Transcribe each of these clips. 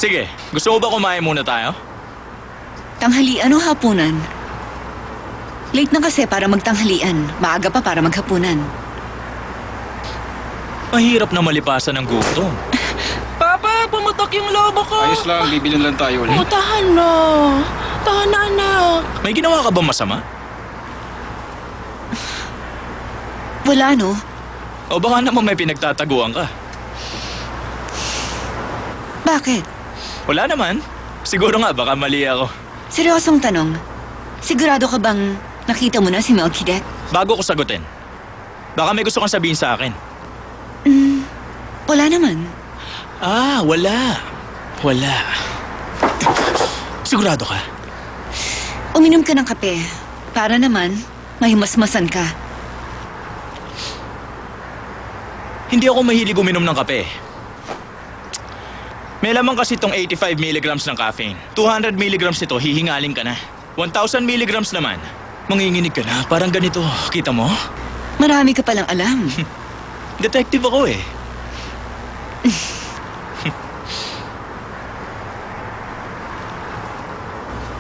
Sige, gusto mo ba kumain muna tayo? Tanghalian o hapunan? Late na kasi para magtanghalian. Maaga pa para maghapunan. Mahirap na malipasan ng gutom. Papa, pumutok yung lobo ko. Ayos lang, bibilin lang tayo ulit. Tahan na. Tahan na, anak. May ginawa ka ba masama? Wala, no? O baka naman may pinagtataguan ka? Bakit? Wala naman. Siguro nga, baka mali ako. Seryosong tanong. Sigurado ka bang nakita mo na si Melchizedek? Bago ko sagutin, baka may gusto kang sabihin sa akin. Wala naman. Ah, wala. Wala. Sigurado ka? Uminom ka ng kape. Para naman, mahimasmasan ka. Hindi ako mahilig uminom ng kape. May lamang kasi itong 85 milligrams ng caffeine. 200 milligrams nito, hihingalin ka na. 1,000 milligrams naman, manginginig ka na. Parang ganito, kita mo? Marami ka palang alam. Detective ako eh.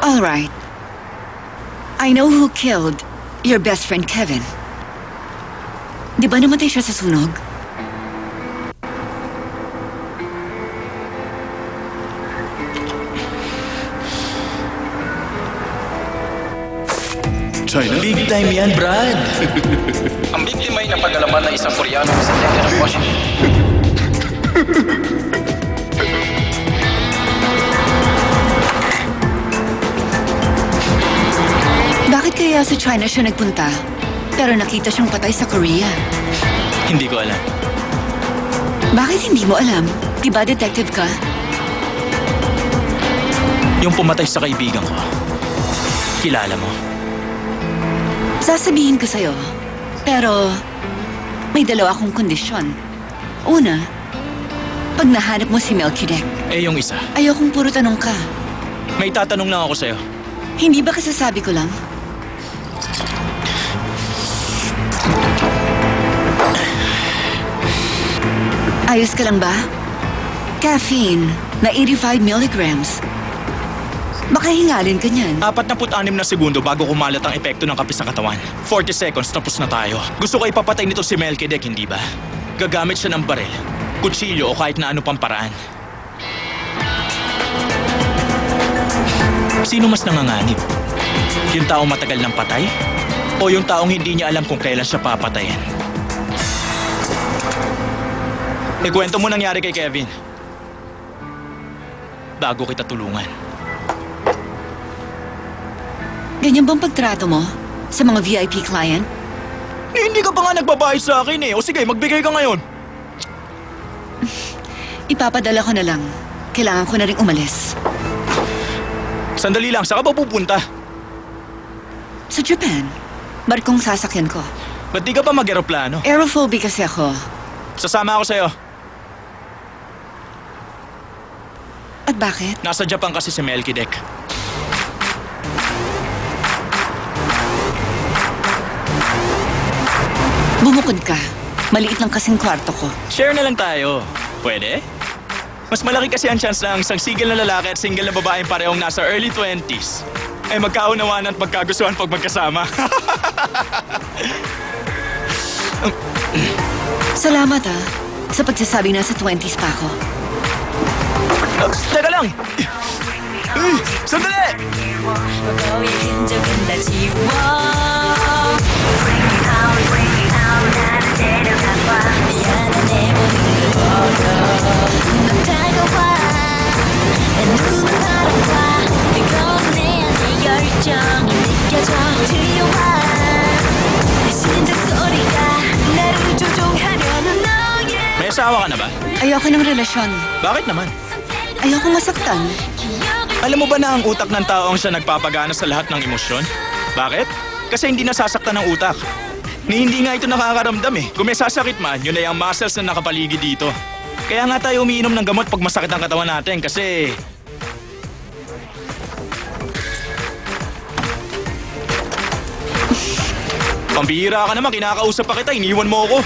All right. I know who killed your best friend Kevin. Di ba namatay siya sa sunog? China? Big time yan, Brad. Ang biktima ay napadalaman na isang Koreano sa Tete ng Washington. Bakit kaya sa China siya nagpunta? Pero nakita siyang patay sa Korea. Hindi ko alam. Bakit hindi mo alam? Di ba detective ka? Yung pumatay sa kaibigan ko, kilala mo? Sasabihin ko sa'yo. Pero may dalawa akong kondisyon. Una, pag nahanap mo si Melchizedek, Eh, yung isa. ayokong puro tanong ka. May tatanong lang ako sa'yo. Hindi ba kasasabi ko lang? Ayos ka lang ba? Caffeine na 85 milligrams. Baka hingalin ka niyan. 46 na segundo bago kumalat ang epekto ng kape sa katawan. 40 seconds, tapos na tayo. Gusto ko ipapatay nito si Melchizedek, hindi ba? Gagamit siya ng baril, kutsilyo o kahit na ano pang paraan. Sino mas nanganganib? Yung taong matagal ng patay? O yung taong hindi niya alam kung kailan siya papatayin? Ikwento mo nangyari kay Kevin. Bago kita tulungan. Ganyan bang pagtrato mo sa mga VIP client? Hindi ka pa nga nagbabayad sa akin eh. O sige, magbigay ka ngayon. Ipapadala ko na lang. Kailangan ko na rin umalis. Sandali lang, saan ka ba pupunta? Sa Japan, barkong sasakyan ko. Ba't di ka pa mag-aeroplano? Aerophobic kasi ako. Sasama ako sa'yo. At bakit? Nasa Japan kasi si Melchizedek. Bumukod ka. Maliit lang kasing kwarto ko. Share na lang tayo. Pwede? Mas malaki kasi ang chance na ang isang single na lalaki at single na babaeng parehong nasa early 20s ay magkaunawaan at magkagustuhan pag magkasama. Salamat sa pagsasabi na sa 20s pa ako. Teka lang! Sandali! 너의 흔적은 다 지워 나를 데려가봐 미안한 내 모든 걸 버려 넌 다가와 난 눈을 바라봐 뜨거운 내 안의 열정이 느껴져 들려와 내 심장 소리가 나를 조종하려는 너의 May asawa ka na ba? Ayoko ng relasyon. Bakit naman? Ayoko masaktan. Alam mo ba na ang utak ng tao ang siya nagpapagana sa lahat ng emosyon? Bakit? Kasi hindi nasasaktan ng utak. Ni hindi nga ito nakakaramdam eh. Kung may sasakit man, yun ay ang muscles na nakapaligid dito. Kaya nga tayo umiinom ng gamot pag masakit ang katawan natin kasi... Pambihira ka naman, kinakausap pa kita, iniwan mo ako.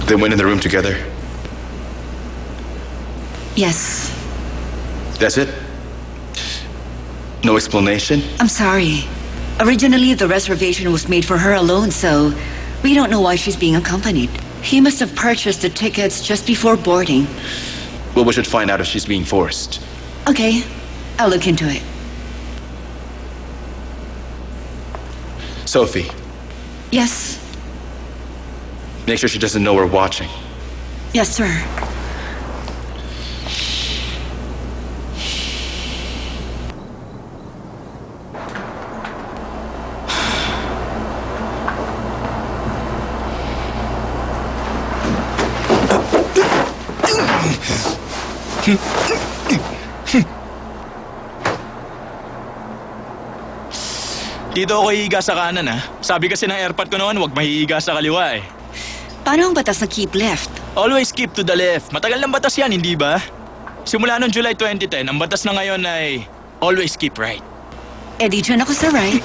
They went in the room together. Yes. That's it? No explanation? I'm sorry. Originally, the reservation was made for her alone, so we don't know why she's being accompanied. He must have purchased the tickets just before boarding. Well, we should find out if she's being forced. Okay, I'll look into it. Sophie, Yes. make sure she doesn't know we're watching. Yes, sir. Dito ako hihiga sa kanan ha. Sabi kasi ng airpot ko noon, huwag mahihiga sa kaliwa eh. Paano ang batas na keep left? Always keep to the left. Matagal ng batas yan, hindi ba? Simula noong July 2010, ang batas na ngayon ay always keep right. Eh di dyan ako sa right.